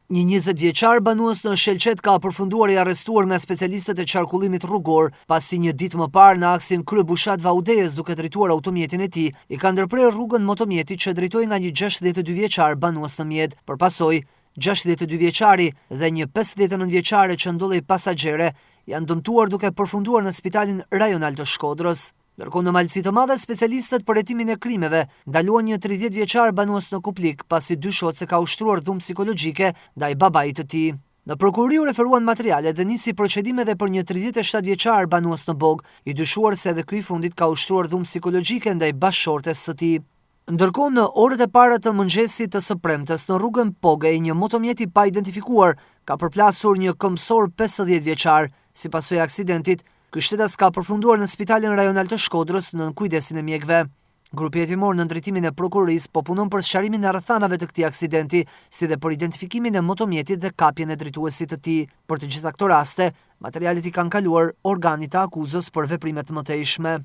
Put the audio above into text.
Një 20 vjeçar banues në Shelqet ka përfunduar i arrestuar nga specialistët e qarkullimit rrugor, pasi një ditë më parë në aksin Kryebushat Vaudejes duke drejtuar automjetin e tij, i ka ndërprer rrugën motomjeti që drejtoi nga një 62 vjeçar banues në mjet. Për pasojë, 62 vjeçari dhe një 59 vjeçare që ndollej pasagjere janë dëmtuar duke përfunduar në spitalin rajonal të Shkodrës. Ndërkohë në Malësi të Madhe, specialistët për hetimin e krimeve ndaluan një 30 vjeçar banues në Kuplik pasi dyshohet se ka ushtruar dhunë psikologjike ndaj babait të tij. Në prokurori u referuan materiale dhe nisi procedime dhe për një 37 vjeçar banues në Bog, i dyshuar se edhe ky i fundit ka ushtruar dhunë psikologjike ndaj bashkëshortes së tij. Ndërkohë në orët e para të mëngjesit të së premtes në rrugën Pogej, një motomjet i pa identifikuar ka përplasur një këmbësor 50 vjeçar. Si pasojë e aksidentit, ky shtetas ka përfunduar në spitalin rajonal të Shkodrës në kujdesin e mjekëve. Grupi hetimor në drejtimin e prokurorisë po punon për sqarimin e rrethanave të këtij aksidenti, si dhe për identifikimin e motomjetit dhe kapjen e drejtuesit të tij. Për të gjitha këto raste, materialet i kanë kaluar organit të akuzës për veprimet të mëtejshme.